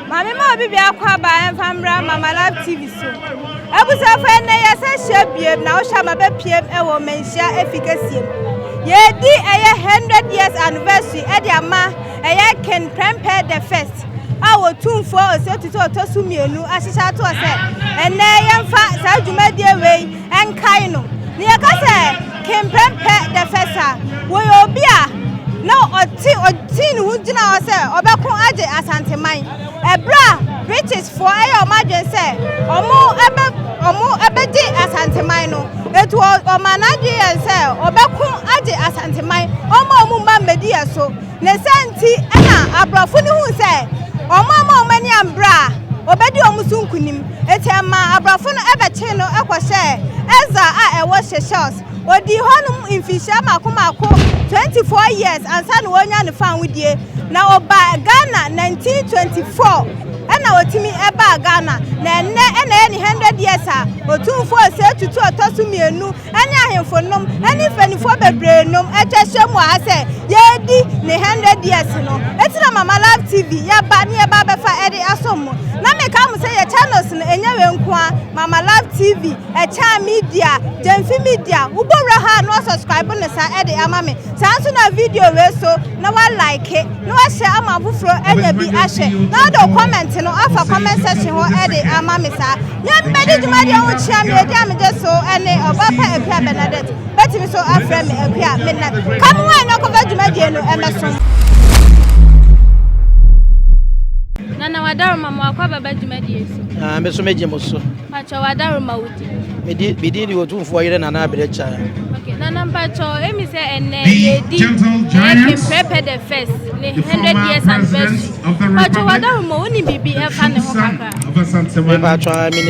Mami ma bibi akwa ba enfamra Mama Love TV so. Ebusa fa na ya se hye na wo hya ma be piem e wo menhia efikasiem. Ye di 100 years anniversary e di ama Ken Prempeh the first. Awo tumfo osetutu otosumienu ahihya to se ene yemfa sa dwumadie wei enkai no. Ne yaka se Ken Prempeh the first wo obi a no oti ni hugina o se obekun age asanteman. Ebra British for ayo madwen se omo ebedi asanteman no etu o manadwe se obekun age asanteman omo ma medi eso ne senti na abrafo ni hu se omo mani ambra obedi omusunkunim etema abrafo no ebeche no ekose eza a ewo sheshos odi honum infisha makomako 24 years ansa no wonya ne fan wudie na oba Ghana 1924 ena otimi eba Ghana na ene 100 years a otumfo se tutu otosumienu ene ahemfonom ene fanifo bebrenom etwehwemu ase yedi ne 100 years no etina Mama Love TV ya ba ne ba befa ede asomo na me ka mu se ye channels no enyewe nkoa Mama Love TV echa media Jemfi media ubora ha no subscribe ne sa ede ama me sanso na video we so na wa like na wa share ama bufro enya bi ahye na do comment no afa comment section ho ede ama me sa nyam bedi jumadi o chia me ede am je so ene obapa epia Bernadette beti mi so afre me epia me na come on no ko jumadi no emeso Nana wadaru mama kwa baba jumadi yesu me so meje moso pacho wadaru mawudi bidi otumfo yire nana abrecha okay nana pacho emi se ene yedi Ken Prempeh the first ne 100 years anniversary pacho wadaru mo oni bibi e fa ne ho kakra pacho me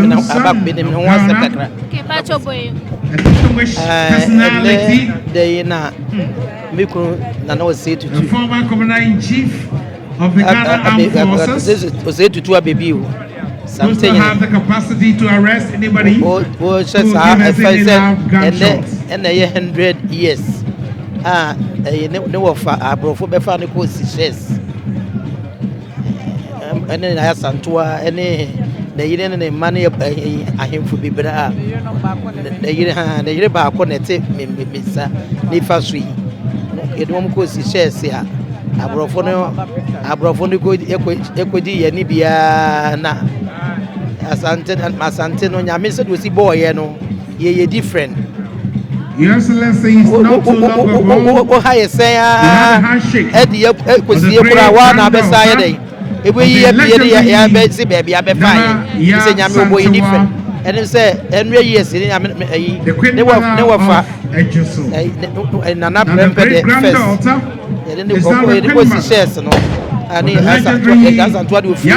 na abak me ho wasa kakra okay pacho boy personality de na mikro nana o say tutu former commander in chief of the Ghana Armed Forces o say tutu a baby o something have the capacity to arrest anybody o just and 100 years ne wo fa abrofo be fa ne ko shes ene na santoa ene na yire ne mane ahemfo bibra na yire ba ko nete mesa ne fa so yi edom ko shes ya abrofo no ko ekodi ye ni bia na asante no nyame se do si boy no ye different. Yes, let's say it's not too long ago. How you say Eddie kwesi ekura wa na be say dey ebe yi ya be si baby ya be fine say nyame boy different and say 100 years ni nyame ne wa fa nana Prempeh first ne ko si shares no ani asanto de ofi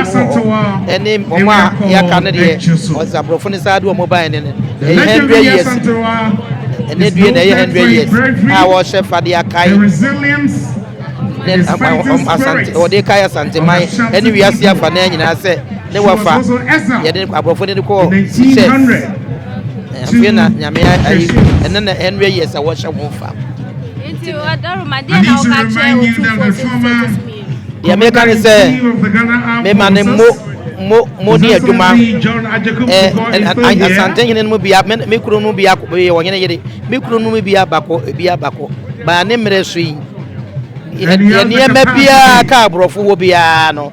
ene mama ya kan de ozabrofo ne sa de o mobile ne 100 years ene due na 100 years a wo chef ade akai asante o de kai asante mai ene wi ase afa na nyina se ne wafa ye de abrofo ne ko chef afia na nyame ai ene na 100 years a wo chef wo fa enti wadaru made na o ka che o tu ya me kan say me mane mo ni adwuma asante nyene no bia me kuro no bia wo nyene yede me kuro no bia bako ba ne mre so yi ye ne ma bia ka abrofo wo bia no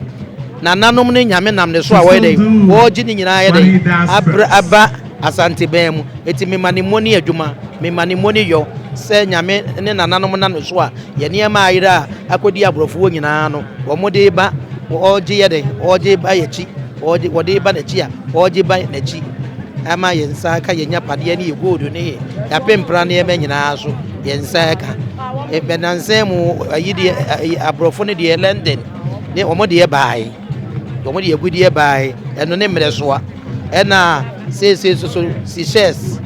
na nanom ne nyame nam ne so a wo yede wo gi ni nyina yede aba asante ben mu eti me mane mo ni adwuma me mane mo ni yo se nyame ne nananom na no so a ye ne ma ayira akodi abrofo wo nyina no wo mode ba wo gi yede wo gi ba yechi wo de ba na chi a wo gi ba na chi ama yensa ka yenya pade ne yegodo ne ya pempra ne me nyina so yensa ka e benanse mu ayidi abrofo ne de London ne wo mode bae wo mode yegudi bae eno ne mre so a ena se si shares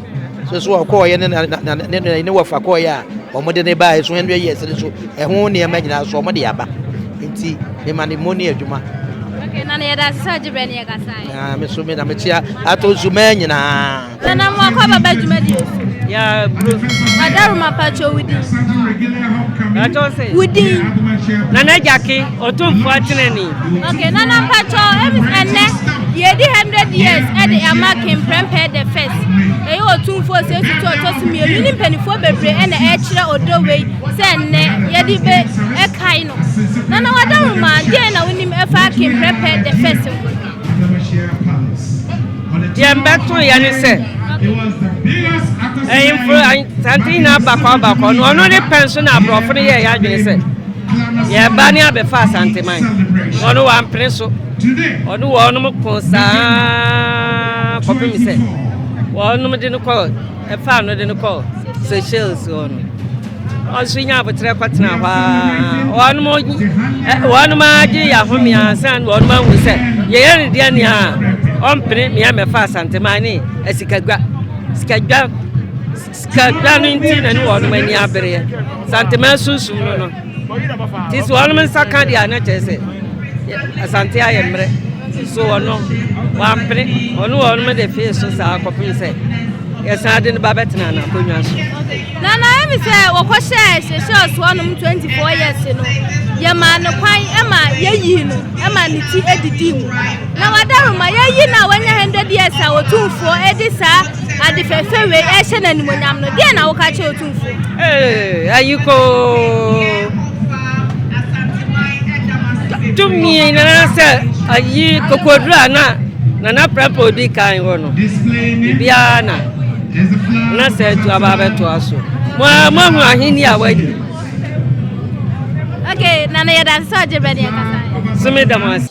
so ko ye ne wafa ko ya o mo de ne ba so 100 years so e ho ne ma nyina so mo de aba enti me mane mo ne adwuma okay na ye da sa jibre ne ka sai me so me na me chia ato zuma nyina na mo ko baba adwuma di Yeah, Bruce. Madaruma Pacho within. I don't say. Within. Nana Jackie, or 240. Okay, Nana Pacho, and ye 100 years at the American Prempeh the first. They all 246 to me, a penny for Bebre and the extra or doorway, send Yedi Bay, a kaino. Nana Madaruma, Jana, when him ever came Prempeh the first. Jambatu Yanise. Santina Bako, no, no, the pension abroad for the year. Yeah, Bania be fast, Auntie mine. One one preso, or no one consa, copy me say. One no didn't call, a fan didn't call, Seychelles on. On swing up a trapatna, one magic, Yahomia, son, one man will say, yeah, Diania, on print me, I'm a fast, Auntie mine, as he can Scabbing and one when you are buried. Santa Susu, no. This one man Sacadia, not just it. Santia, so no. One print, or no one made a face of our copy say. Yes, I didn't Babatina. Nana, I say, or what says, she shows 24 years, you know. Your man, Emma, ye, Emma, Niti, Eddie. Now, I don't my ye now 100 years, I will 2 for Edisa. At the fairway, Ashen and when I'm again, I'll catch you too. Are you go to me and I said, a ye cocodrana, Nana Prapo di Kaino, Biana, and I said to Ababa to us. Well, Mamma, Hindia waiting. Okay, Nana, that's such a better. So, Madame.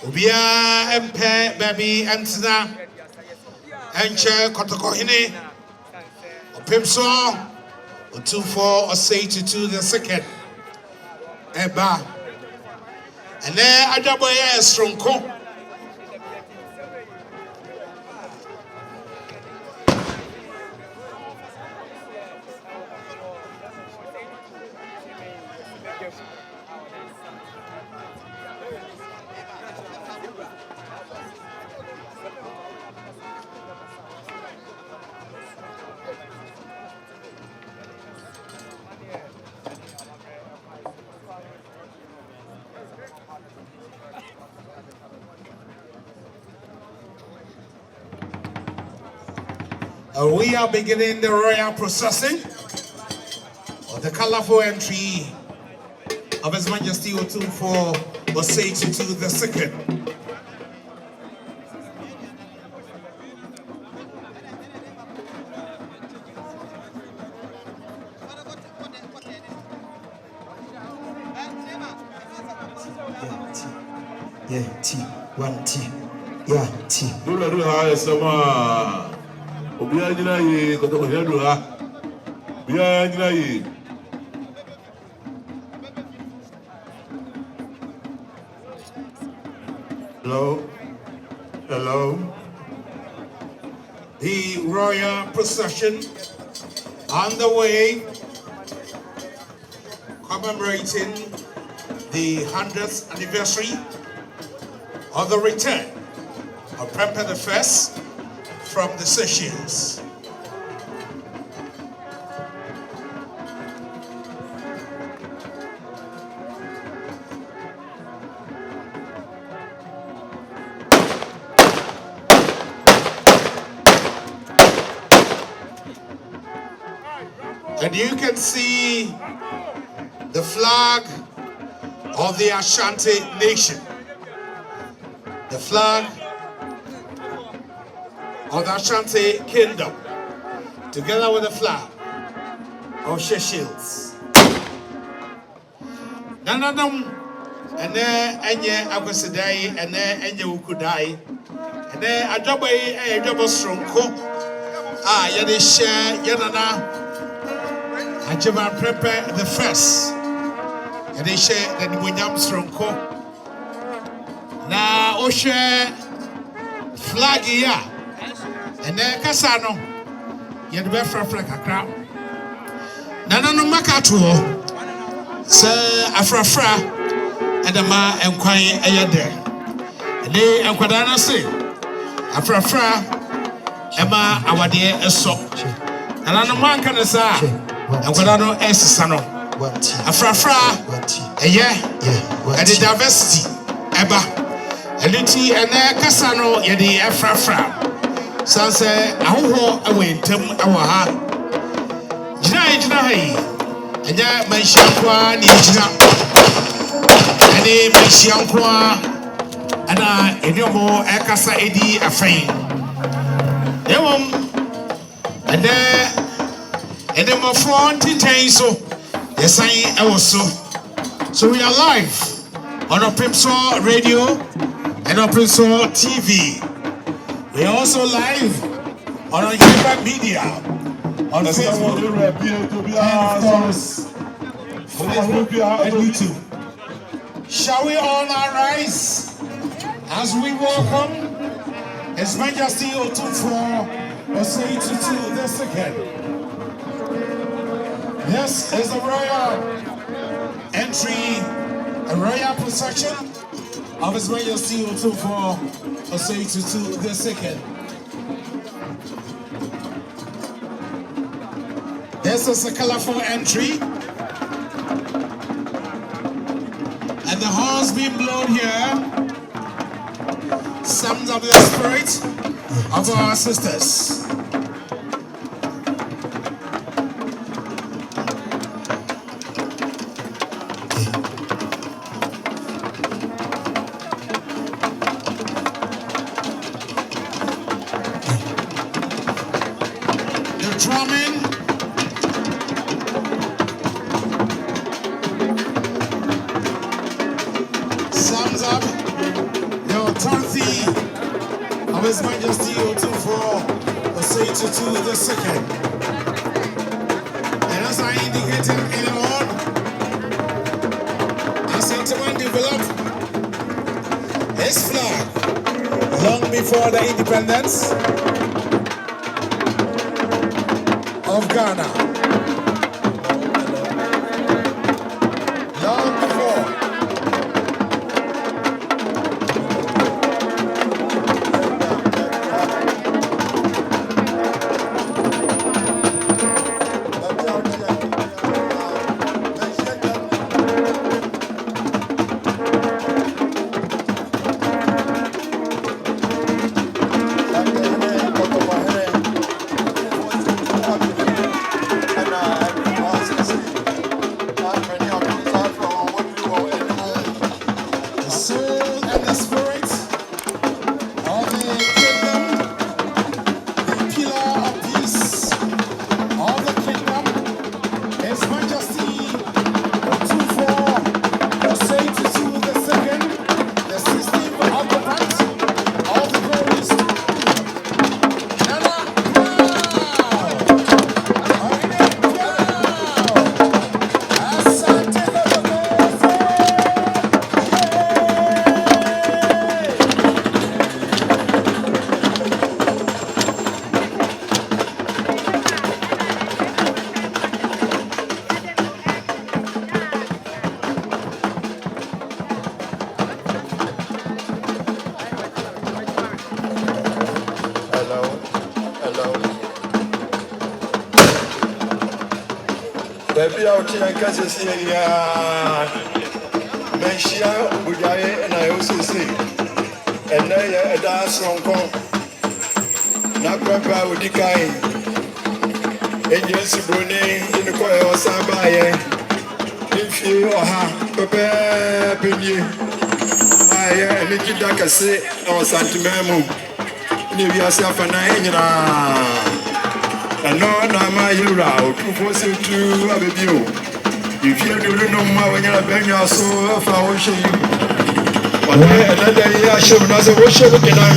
Obia MP baby Antina Enche Kotokohine Pimso 2-4 or say to the second Eba and then Ajaboye Stronko. We are beginning the royal processing of the colorful entry of His Majesty Otumfuo Osei Tutu the second. Yeah, T, one T, yeah, T. Obia nyina yi koto hedu ha bia nyina yi Hello. The royal procession on the way, commemorating the 100th anniversary of the return of Prempeh the First from the Seychelles. And you can see the flag of the Ashanti nation. The flag of the Ashanti Kingdom, together with the flag of Seychelles. Nanadum, and then Anya Abasadai, and then Anya Ukudai, and then Ajabai, a double strong cook. Yadisha, Yanana, Ajima prepare the first. And they share the Nibunyam Stronko. Na Oshe flag here. And then Casano. Yet the Frafra Kakra. Nana no Makato. Sir Afrafra. And the ma and Quay Ayade. And they and Quadana say Afrafra Emma Awade Eso. And I know man can say and Quadano Esano. Afrafra yeah, and the diversity Eba. And the and Casano Yedi Afrafra. Sanse aho away tem awaha jina hai anya manshiankwa ni jina ane manshiankwa ana enyomo ekasa edi afan ewom ande mo front ten so yesan ewoso so we are live on Opimso Radio and Opimso TV. We are also live on our human media, on Facebook, and of course, and YouTube. Shall we all arise as we welcome His Majesty Otumfuo Osei Tutu II? This is the royal entry, a royal procession of His Majesty Otumfuo Osei Tutu II. This is a colorful entry, and the horns being blown here sums up the spirit of our sisters. Drumming, sums up the authority of His Majesty Otumfuo Osei Tutu II. And as I indicated earlier on, our sentiment developed his flag long before the independence of Ghana. Long before. Baby, I'll tell you, because it's in Menshia, Budaye, and I also see. And they are dance from Kong. Not Grandpa with the kind. And yes, Brunei in the choir or Sabaye. If you or her, prepare Penny. I make it like I say, or Santimemo. Leave yourself an eye. And no, my hero, 242 of a view. If you do not know when you're banging your soul, if I wish you. But another year, I should not say, what should we get on?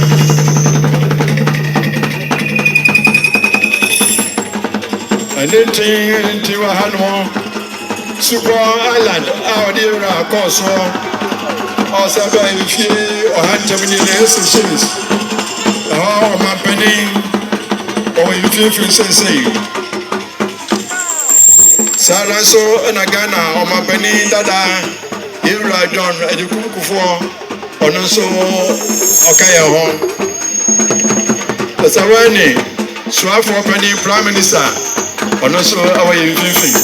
And tenten nti wɔ ha no Super Island a wɔde ewura akɔ so ɔsɛ bɛyɛ fie ɔha ntɛm ne na ɛsɛ hyɛns ɛhɔ ɔmampanin ɔwɔ mfimfini sensei saa ara nso ɛna Ghana ɔmampanin dada ewura John Adikukufoɔ ɔno nso ɔka yɛ ho ɛsɛwɛni suafoɔ panin Prime Minister ɔno nso ɛwɔ yɛ mfimfini.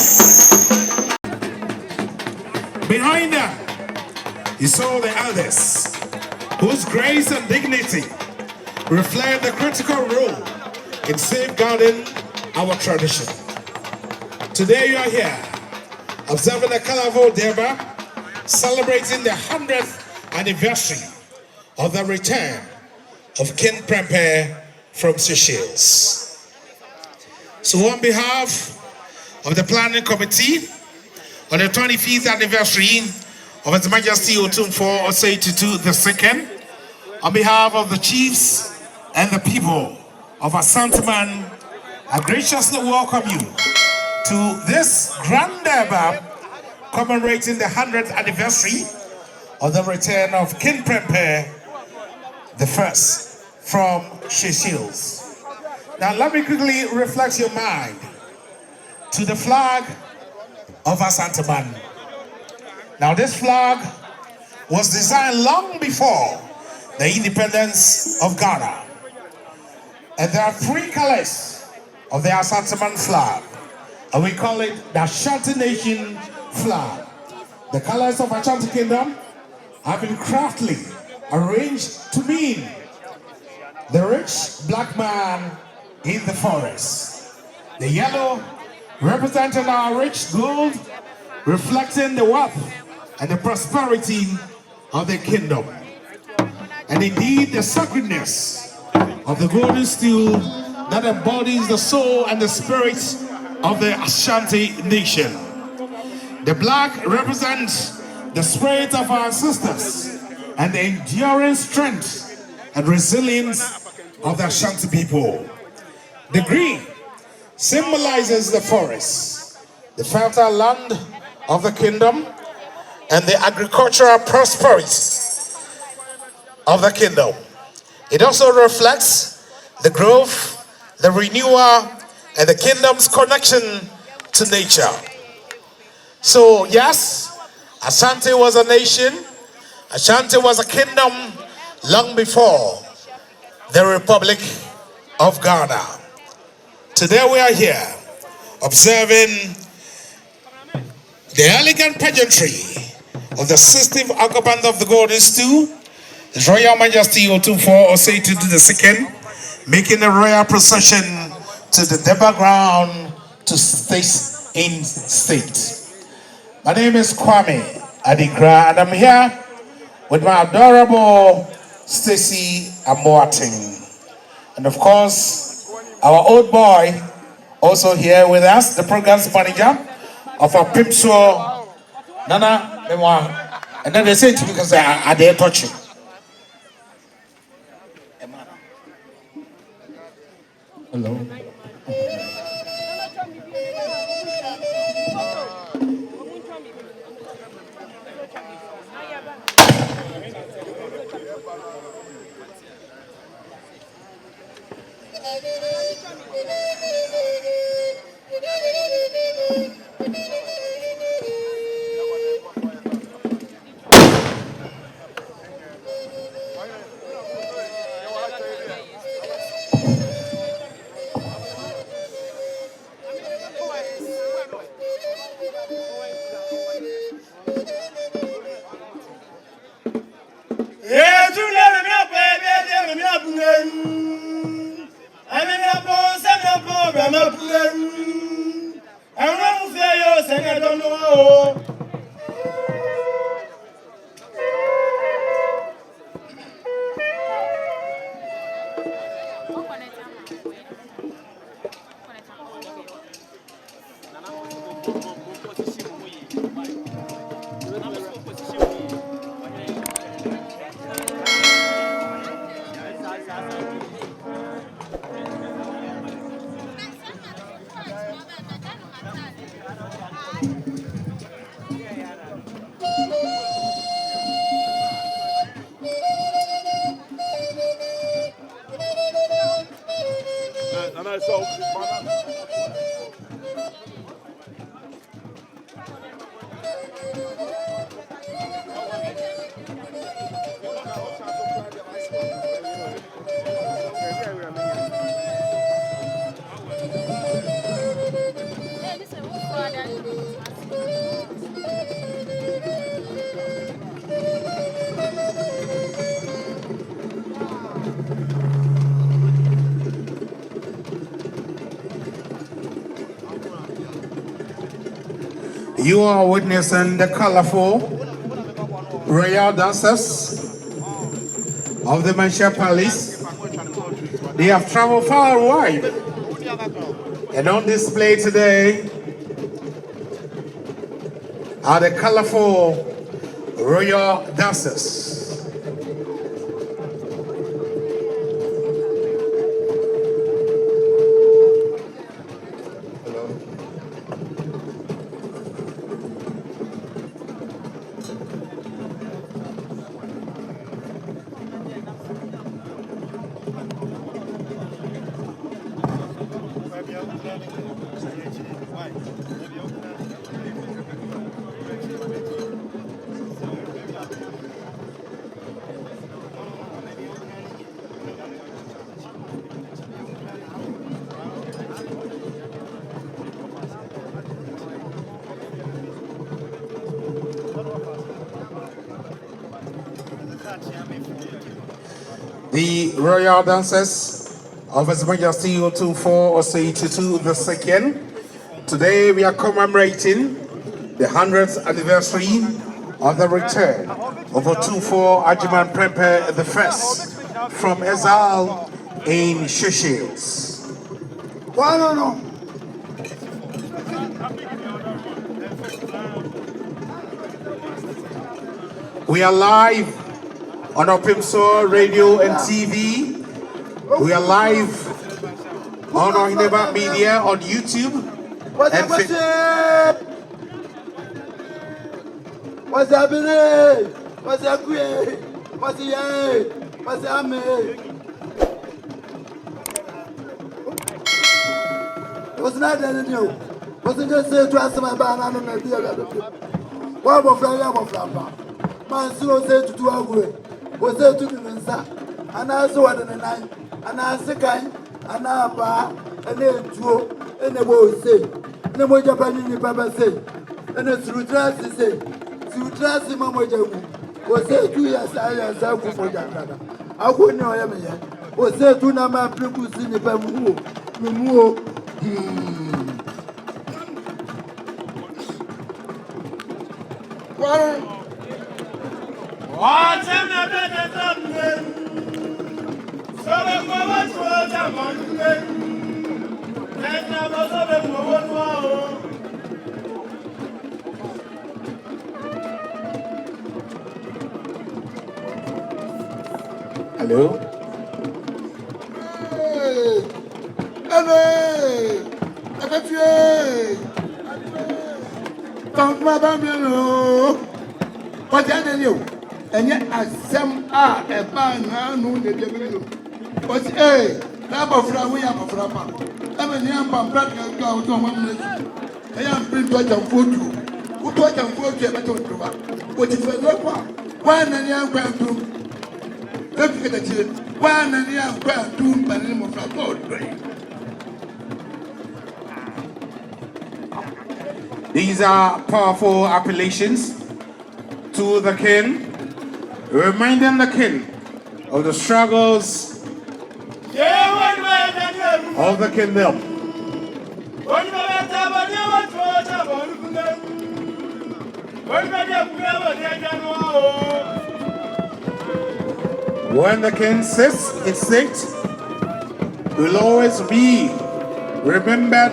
Behind them, you saw the others, whose grace and dignity reflect the critical role in safeguarding our tradition. Today you are here, observing the Carnival Deba, celebrating the 100th anniversary of the return of King Prempeh from Seychelles. So on behalf of the Planning Committee, on the 25th anniversary of His Majesty Otumfuo Osei Tutu II, on behalf of the chiefs and the people of Asanteman, I graciously welcome you to this grand Durbar commemorating the 100th anniversary of the return of King Prempeh I from Seychelles. Now let me quickly reflect your mind to the flag of Asanteman. Now this flag was designed long before the independence of Ghana. And there are 3 colors of the Asanteman flag. And we call it the Ashanti Nation flag. The colors of Ashanti Kingdom have been craftily arranged to mean the rich black man in the forest. The yellow representing our rich gold, reflecting the wealth and the prosperity of the kingdom. And indeed the sacredness of the golden stool that embodies the soul and the spirit of the Ashanti nation. The black represents the spirit of our ancestors and the enduring strength and resilience of the Ashanti people. The green symbolizes the forest, the fertile land of the kingdom, and the agricultural prosperity of the kingdom. It also reflects the growth, the renewal, and the kingdom's connection to nature. So yes, Ashanti was a nation, Ashanti was a kingdom long before the Republic of Ghana. Today we are here observing the elegant pageantry of the 16th occupant of the Golden Stool, His Royal Majesty Otumfuo Osei Tutu II, making a royal procession to the Deba ground to stay in state. My name is Kwame Adigra, and I'm here with my adorable Stacy Amoating. And of course, our old boy also here with us, the program's manager of our Pimso, Nana Memoir. And then they say to me because I dare touch you. Hello. You are witnessing the colorful royal dancers of the Manchester Palace. They have traveled far and wide, and on display today are the colorful royal dancers. The royal dancers of His Majesty 024 Osei Tutu II. Today we are commemorating the 100th anniversary of the return of 024 Ajiman Prempeh I from exile in Seychelles. We are live on Opimso Radio and TV. We are live on Ohineba Media on YouTube and Facebook. What's happening? What's happening? What's happening? What's happening? What's not that new? What's just say to us my banana and the other? What of Flama? Man, so say to do our was there to be Mensa, and I saw it in the night, and I say, and I bar, and then two, and the boy say, no more Japanese Papa say, and it's through trust say, through trust Mamma Jamu, was there 2 years I am for Jacana. I wouldn't know him yet, was there to Nama Prukus in the Pamu, What's another so much was a mountain. And I was a Hello? What's that? And yet, as some are a man who did the but number of we have a frama. I'm a young man, practical go to 1 minute. I am pretty much a food. Who touch and food you ever to what is a local? One and young grand to look at the children. One and young grand to by the name of a gold. These are powerful appellations to the king, reminding the king of the struggles of the kingdom. When the king sits in state, will always be remembered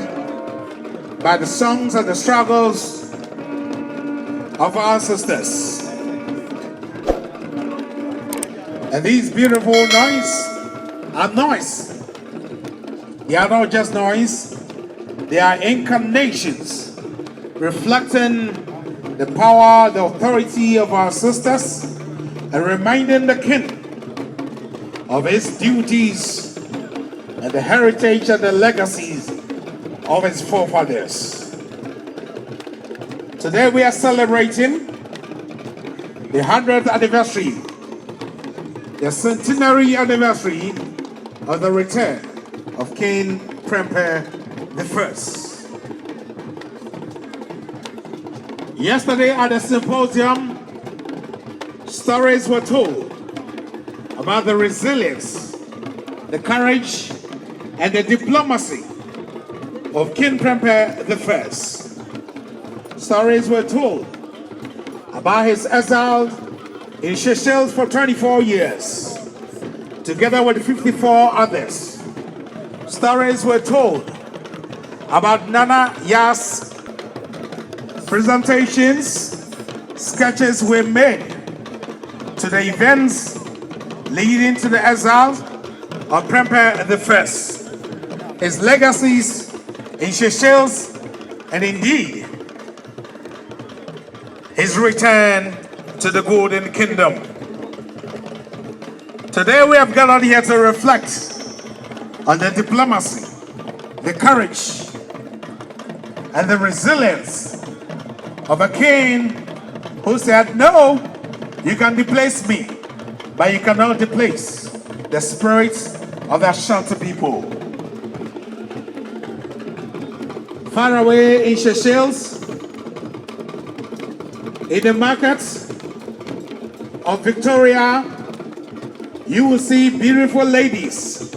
by the songs and the struggles of our ancestors. And these beautiful noise, they are not just noise, they are incarnations reflecting the power, the authority of our ancestors, and reminding the king of his duties and the heritage and the legacies of its forefathers. Today we are celebrating the 100th anniversary, the centenary anniversary of the return of King Prempeh I. Yesterday at the symposium, stories were told about the resilience, the courage, and the diplomacy of King Prempeh I. Stories were told about his exile in Seychelles for 24 years, together with 54 others. Stories were told about Nana Ya's presentations. Sketches were made to the events leading to the exile of Prempeh I, his legacies in Seychelles, and indeed his return to the Golden Kingdom. Today we have gathered here to reflect on the diplomacy, the courage, and the resilience of a king who said, "No, you can displace me, but you cannot displace the spirit of the Ashanti people." Far away in Seychelles, in the markets of Victoria, you will see beautiful ladies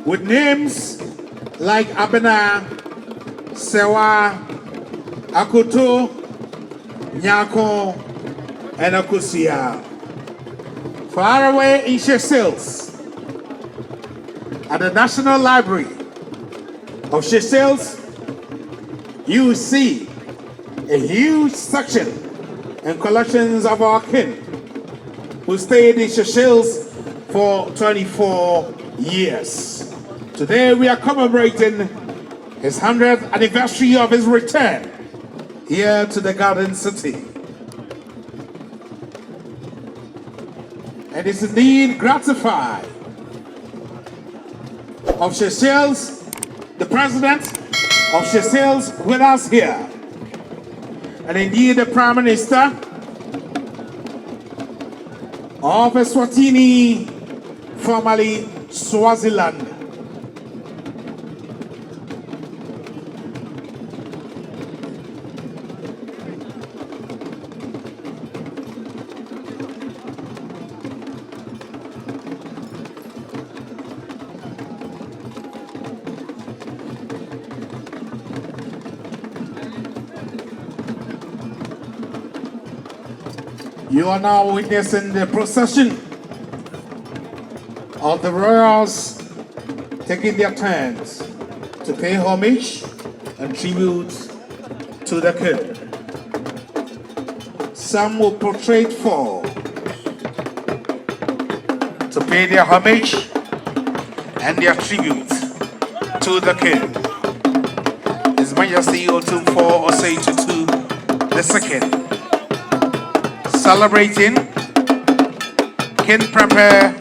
with names like Abena, Sewa, Akoto, Nyako, and Akusia. Far away in Seychelles, at the National Library of Seychelles, you will see a huge section and collections of our king who stayed in Seychelles for 24 years. Today we are commemorating his 100th anniversary of his return here to the Garden City. And it's indeed gratified of Seychelles, the president of Seychelles with us here, and indeed the Prime Minister of Eswatini, formerly Swaziland. You are now witnessing the procession of the royals taking their turns to pay homage and tribute to the king. Some will prostrate fall to pay their homage and their tribute to the king. His Majesty Otumfuo Osei Tutu II, celebrating King Prempeh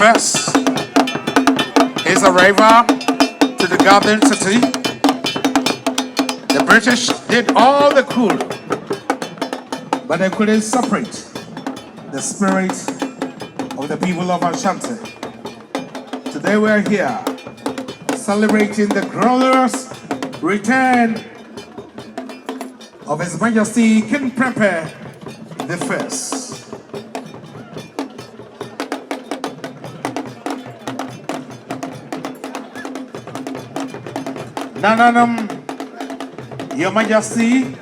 I, his arrival to the Garden City. The British did all they could, but they couldn't separate the spirit of the people of Ashanti. Today we're here celebrating the glorious return of His Majesty King Prempeh I. Nananum, Your Majesty,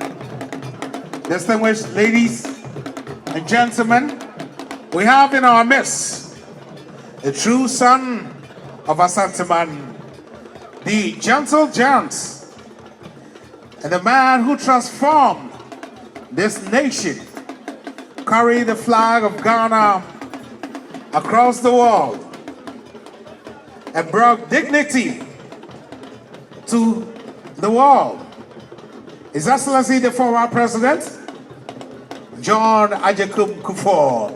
distinguished ladies and gentlemen, we have in our midst a true son of Asanteman, the gentle giant, and the man who transformed this nation, carried the flag of Ghana across the world, and brought dignity to the world. His Excellency the former President, John Agyekum Kufuor.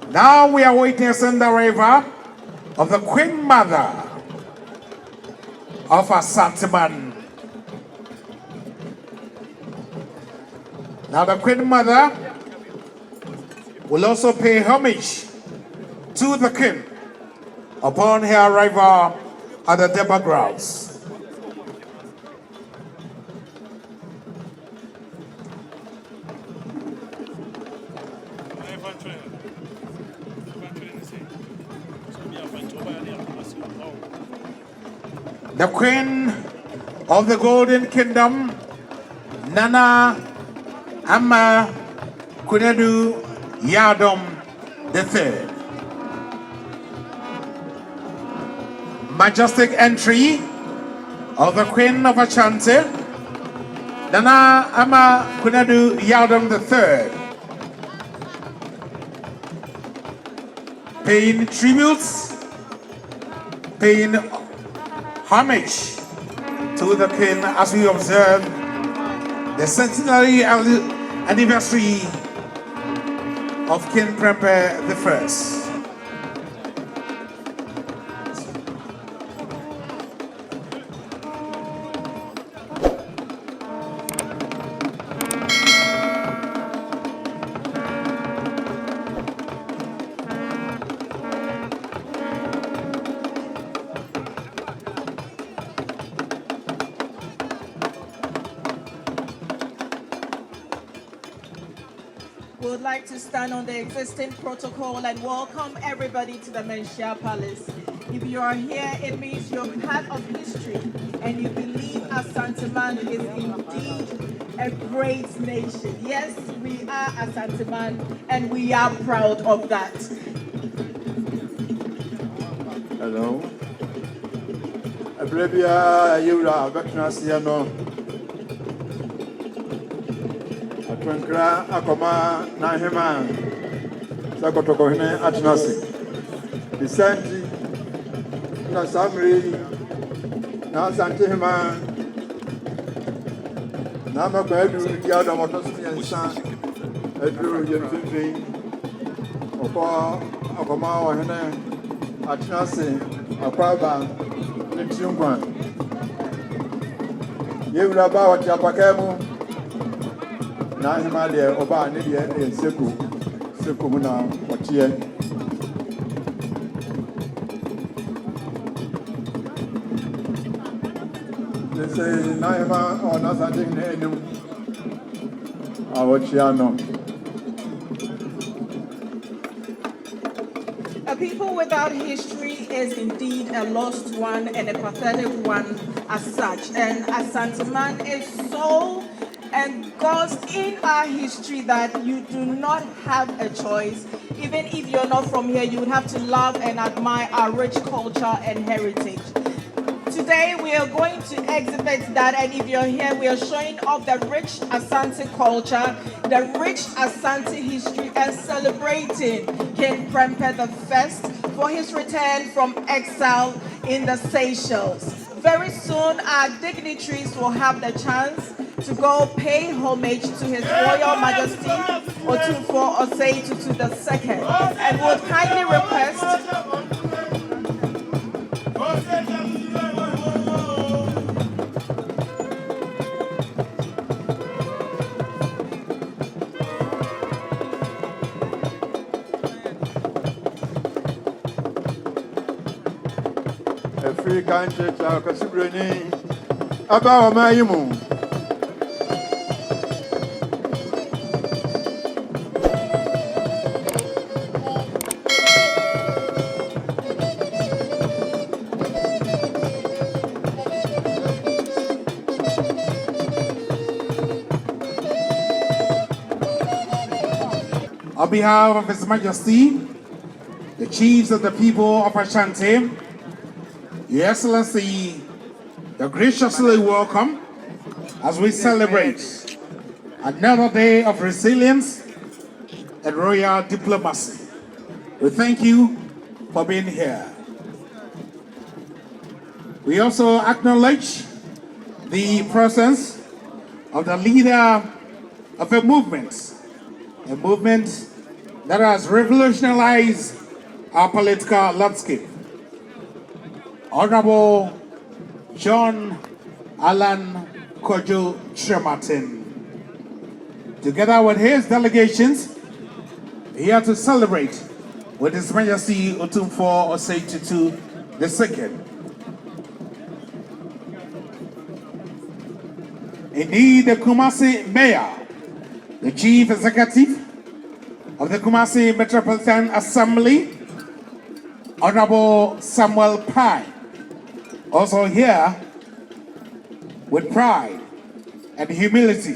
Now we are witnessing the arrival of the Queen Mother of Asanteman. Now the Queen Mother will also pay homage to the King upon her arrival at the Deba grounds. The Queen of the Golden Kingdom, Nana Ama Kunedu Yadom III. Majestic entry of the Queen of Ashanti, Nana Ama Kunedu Yadom III. Paying tributes, paying homage to the King as we observe the centenary anniversary of King Prempeh I. We would like to stand on the existing protocol and welcome everybody to the Menchia Palace. If you are here, it means you're part of history and you believe Asanteman is indeed a great nation. Yes, we are Asanteman and we are proud of that. Hello. Abrabia, you are Vecnasiano. Atwankra akoma na hema sakotoko hene atunasi bisanti na samri na santi hema na magbadu ya do motosu yansa edru yenfefe opo akoma wa hene atunasi akwaba ntiungwa yewura ba wa tiapakemu na himale oba ne de seko mu na otie say na hima ona sanding ne enum awochiano. A people without history is indeed a lost one and a pathetic one as such, and Asanteman is so engulfed in our history that you do not have a choice. Even if you're not from here, you would have to love and admire our rich culture and heritage. Today we are going to exhibit that, and if you're here, we are showing off the rich Asante culture, the rich Asante history, and celebrating King Prempeh I for his return from exile in the Seychelles. Very soon, our dignitaries will have the chance to go pay homage to His Royal Majesty Otumfuo Osei Tutu II, and would kindly request free country to Kasibreni about Mayimu. On behalf of His Majesty, the chiefs of the people of Ashanti, Your Excellency, you're graciously welcome as we celebrate another day of resilience and royal diplomacy. We thank you for being here. We also acknowledge the presence of the leader of a movement that has revolutionized our political landscape. Honorable John Alan Kojo Tremartin, together with his delegations, here to celebrate with His Majesty Otumfuo Osei Tutu II. Indeed, the Kumasi Mayor, the Chief Executive of the Kumasi Metropolitan Assembly, Honorable Samuel Pai, also here with pride and humility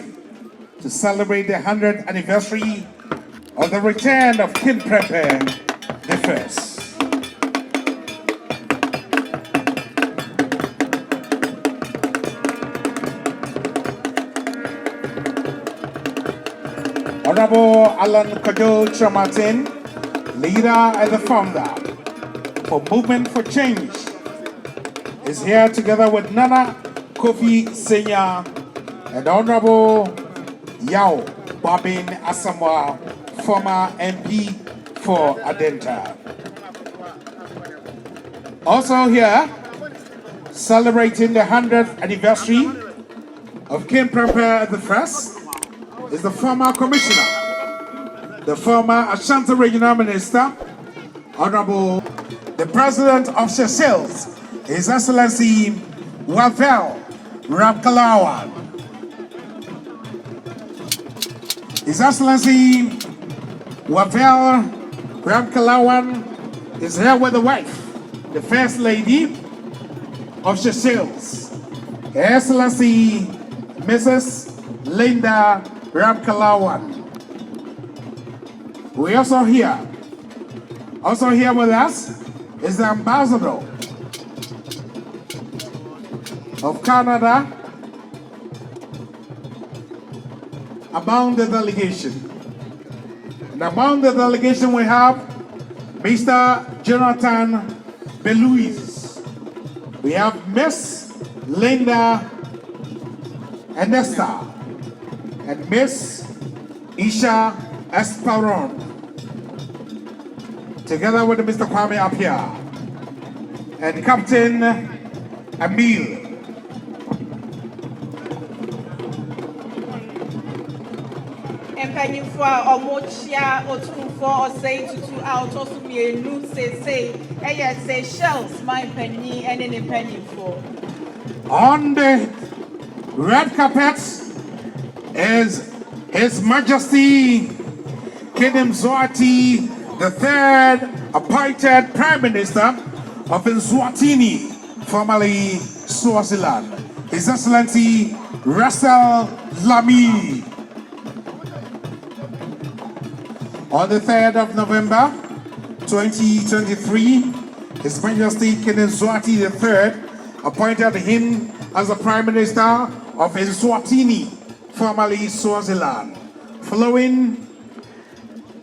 to celebrate the 100th anniversary of the return of King Prempeh the First. Honorable Alan Kojo Tremartin, leader and the founder for Movement for Change, is here together with Nana Kofi Senya and Honorable Yao Babin Asamoah, former MP for Adenta. Also here, celebrating the 100th anniversary of King Prempeh the First, is the former commissioner, the former Ashanti Regional Minister, Honorable the President of Seychelles, His Excellency Wavel Ramkalawan. His Excellency Wavel Ramkalawan is here with the wife, the First Lady of Seychelles, Her Excellency Mrs. Linda Ramkalawan. We also here with us is the Ambassador of Canada among the delegation. And among the delegation we have Mr. Jonathan Belouis. We have Miss Linda Anesta and Miss Isha Esperon, together with Mr. Kwame Appiah and Captain Emil. Mpanyinfo a ọmọchia Otumfuo Osei Tutu a ọtọso mienu sese ẹyẹ Seychelles my mpanyin ẹne ne mpanyinfo. On the red carpet is His Majesty King Mzwati III, appointed Prime Minister of Eswatini, formerly Swaziland, His Excellency Russell Lamy. On the 3rd of November 2023, His Majesty King Mzwati III appointed him as the Prime Minister of Eswatini, formerly Swaziland. Following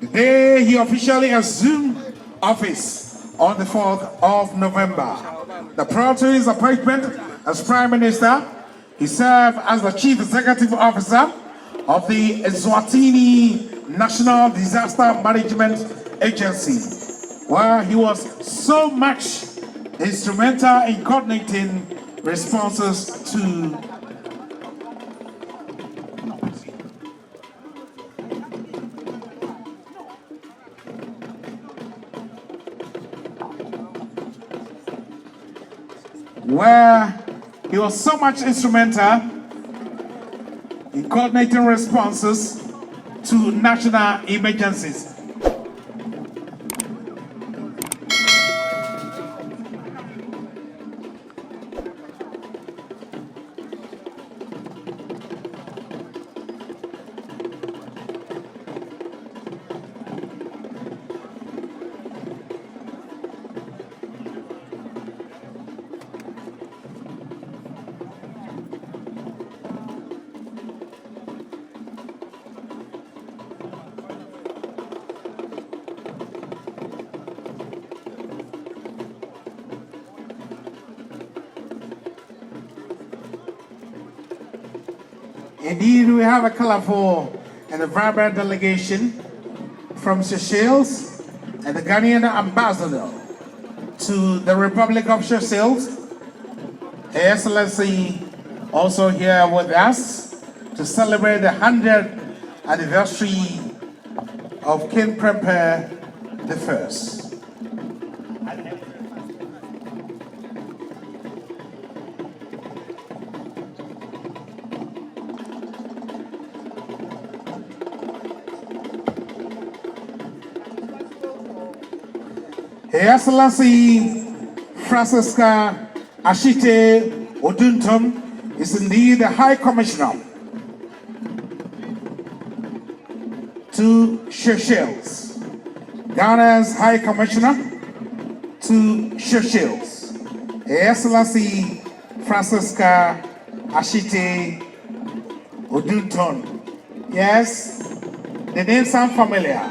the day he officially assumed office on the 4th of November. Prior to his appointment as Prime Minister, he served as the Chief Executive Officer of the Eswatini National Disaster Management Agency, where he was so much instrumental in coordinating responses to in coordinating responses to national emergencies. Indeed, we have a colorful and a vibrant delegation from Seychelles and the Ghanaian ambassador to to the Republic of Seychelles. Her Excellency also here with us to celebrate the 100th anniversary of King Prempeh I. Her Excellency Francisca Ashite Odunton is indeed the High Commissioner to Seychelles. Ghana's High Commissioner to Seychelles. Her Excellency Francisca Ashite Odunton. Yes, the name sounds familiar.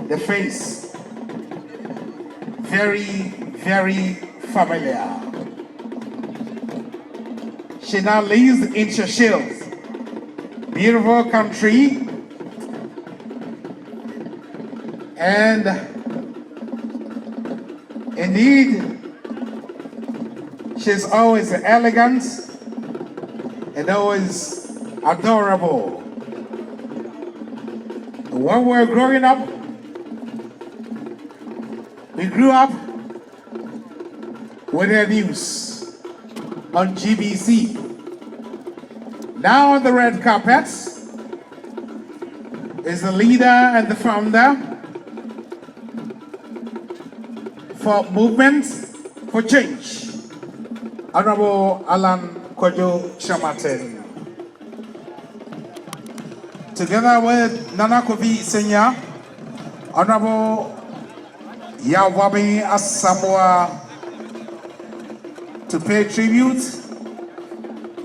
The face. Very, very familiar. She now lives in Seychelles, beautiful country, and indeed, she's always elegant and always adorable. When we were growing up, we grew up with her news on GBC. Now on the red carpet is the leader and the founder for Movement for Change, Honorable Alan Kojo Shamaten. Together with Nana Kofi Senya, Honorable Yawami Asamoah, to pay tribute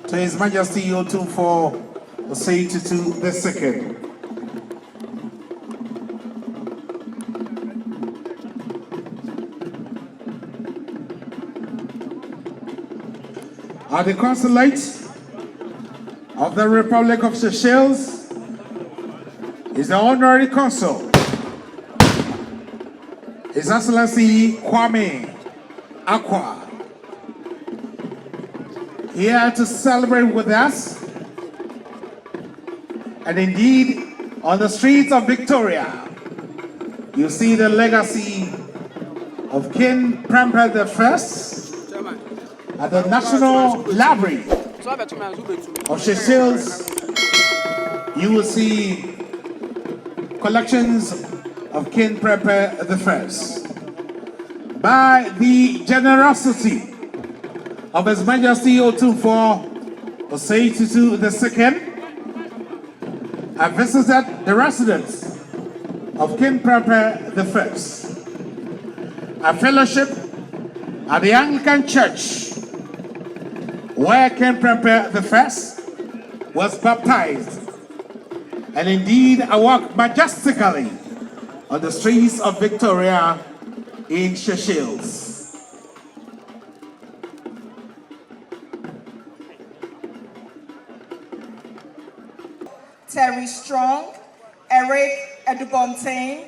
to His Majesty Otumfuo Osei Tutu II. At the Consulate of the Republic of Seychelles is the Honorary Consul, His Excellency Kwame Akwa, here to celebrate with us. And indeed, on the streets of Victoria, you see the legacy of King Prempeh I at the National Library of Seychelles. You will see collections of King Prempeh I. By the generosity of His Majesty Otumfuo Osei Tutu II, I visited the residence of King Prempeh I. A fellowship at the Anglican Church where King Prempeh I was baptized, and indeed I walked majestically on the streets of Victoria in Seychelles. Terry Strong, Eric Esubonting,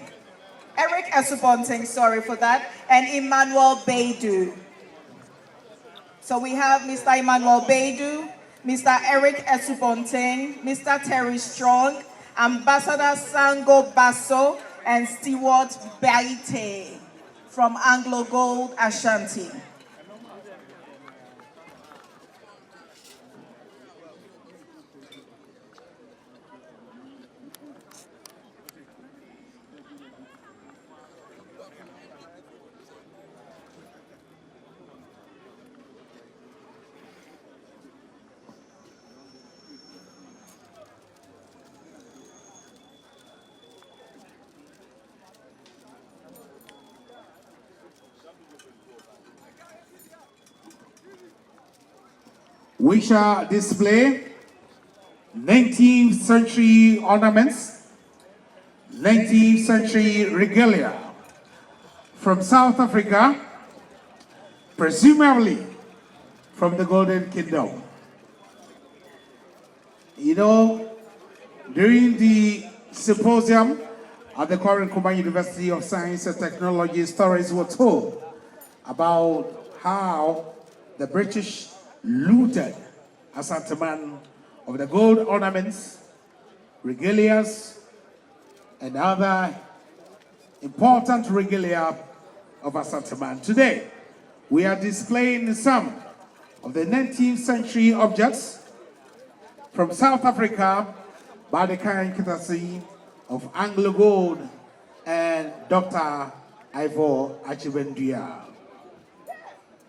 sorry for that, and Emmanuel Baidu. So we have Mr. Emmanuel Baidu, Mr. Eric Esubonting, Mr. Terry Strong, Ambassador Sango Basso, and Stewart Baite from Anglo Gold Ashanti. We shall display 19th century ornaments, 19th century regalia from South Africa, presumably from the Golden Kingdom. You know, during the symposium at the Kwame Nkrumah University of Science and Technology, stories were told about how the British looted Asanteman of the gold ornaments, regalias, and other important regalia of Asanteman. Today, we are displaying some of the 19th century objects from South Africa by the kind courtesy of Anglo Gold and Dr. Ivor Achibendria.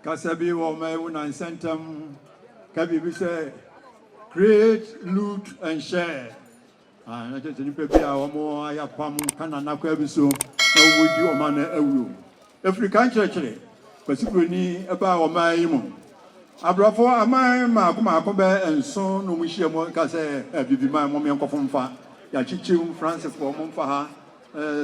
Kasabi Wome Unan Centum, Kabi say, create, loot, and share. And I just prepare our more Ayapam, Kanana Kwabiso, no would you man a room. African church, because you need about my imum. Abrafo amai ma ko be enso no mu hie mo ka se bibi man mo me nkofo mfa ya chichim Francis for mo mfa ha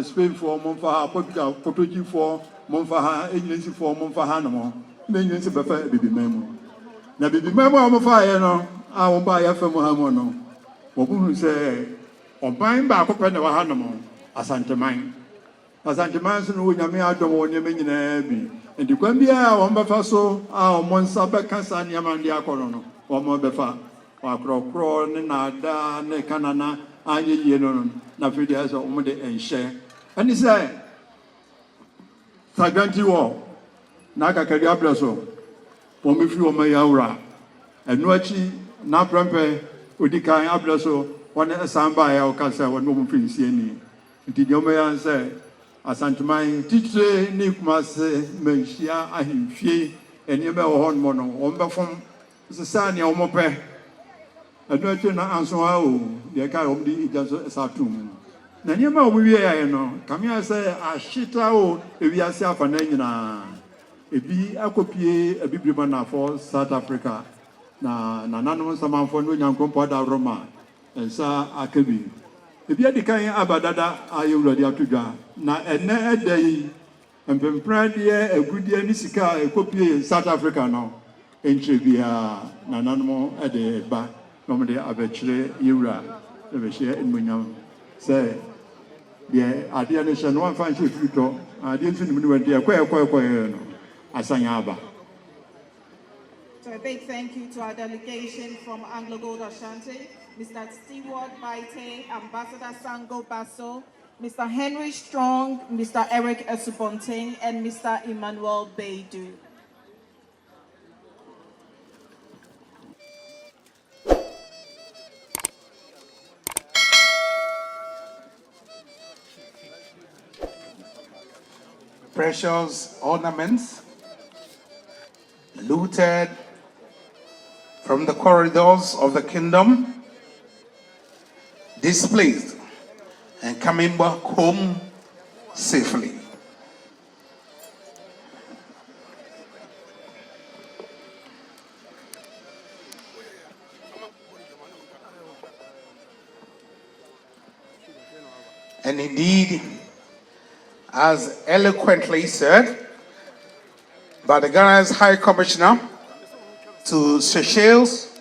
Spain for mo mfa ha Portugal for mo mfa ha England for mo mfa ha no mo me nyensi be fa bibi man mu na bibi man mo mfa ye no a wo ba ya fa mo ha mo no wo bu se oban ba ko pe na wa ha no mo Asanteman so no nyame adom wo nyame nyina bi and the Quambia, one befaso, our Monsabe Cassan Yamandia Corono, or more befa, or crow, Nada, Necanana, Aye Yenon, Nafidias or Mode and share. And he said, Saganti war, Naka Cadiabraso, Pomifu Mayaura, and Nochi, Naprampe, Udika Abraso, one Samba or Casa, one woman feels any. Did your man say? Asanteman teacher Nikmas Menshia Ahimfie and Yama Horn Mono, Omba from Sasania Omope. I don't know the car of the Satum. Nanyama we are no, come here say a shita if we are self and a be a copy a bibliman for South Africa. Nanano Saman for Nuyan Compada Roma and Sa Akabi. If you are the kind of Abadada, are you ready to go? Na ene day empempran dia egudia ni sika ekopie South Africa no entry bia nananmo ede ba no de abechire yura e be share enmunyam say de ade ne hye no amfa hye frito ade ntu ni mu wande ekwa no asanya aba. So a big thank you to our delegation from Anglo Gold Ashanti, Mr. Stewart Baite, Ambassador Sango Basso, Mr. Henry Strong, Mr. Eric Esubonting, and Mr. Emmanuel Beidu. Precious ornaments looted from the corridors of the kingdom, displaced and coming back home safely. And indeed, as eloquently said by the Ghana's High Commissioner to Seychelles,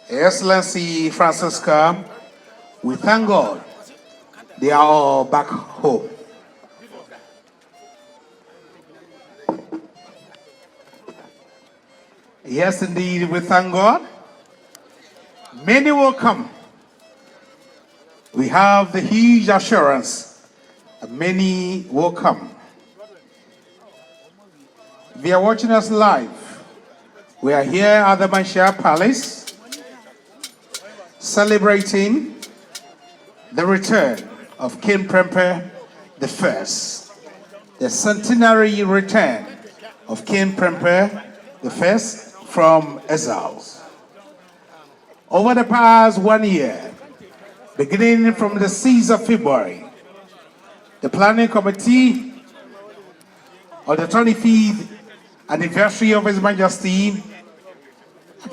Her Excellency Francisca, we thank God they are all back home. Yes, indeed, we thank God. Many will come. We have the huge assurance that many will come. If you are watching us live, we are here at the Manshia Palace celebrating the return of King Prempeh I, the centenary return of King Prempeh I from exiles. Over the past 1 year, beginning from the 6th of February, the planning committee on the 25th anniversary of His Majesty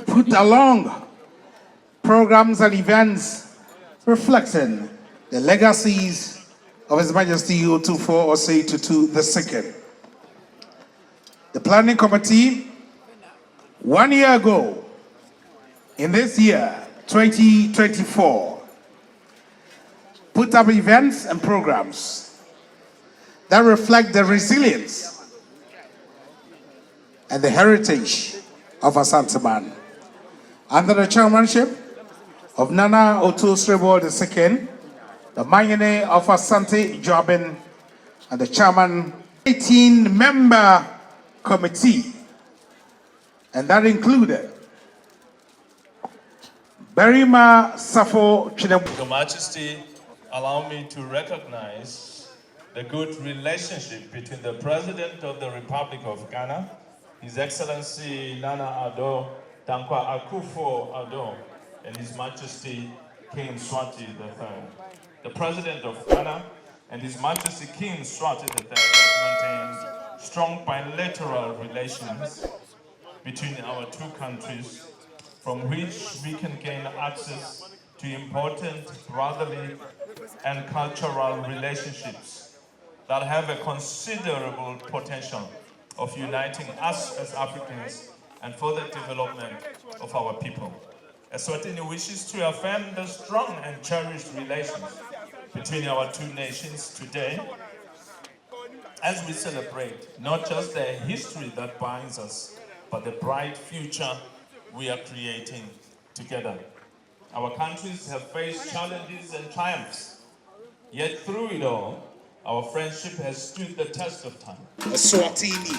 put along programs and events reflecting the legacies of His Majesty Otufor Osei Tutu II. The planning committee, 1 year ago, in this year, 2024, put up events and programs that reflect the resilience and the heritage of Asanteman. Under the chairmanship of Nana Otu-Srebo II, the Mayene of Asante Jobin, and the chairman, 18-member committee, and that included Berima Safo Chinebu. Your Majesty, allow me to recognize the good relationship between the President of the Republic of Ghana, His Excellency Nana Addo Dankwa Akufo-Addo, and His Majesty King Mswati III. The President of Ghana and His Majesty King Mswati III have maintained strong bilateral relations between our two countries, from which we can gain access to important brotherly and cultural relationships that have a considerable potential of uniting us as Africans and for the development of our people. Eswatini wishes to affirm the strong and cherished relations between our two nations today as we celebrate not just the history that binds us, but the bright future we are creating together. Our countries have faced challenges and triumphs, yet through it all, our friendship has stood the test of time. Eswatini.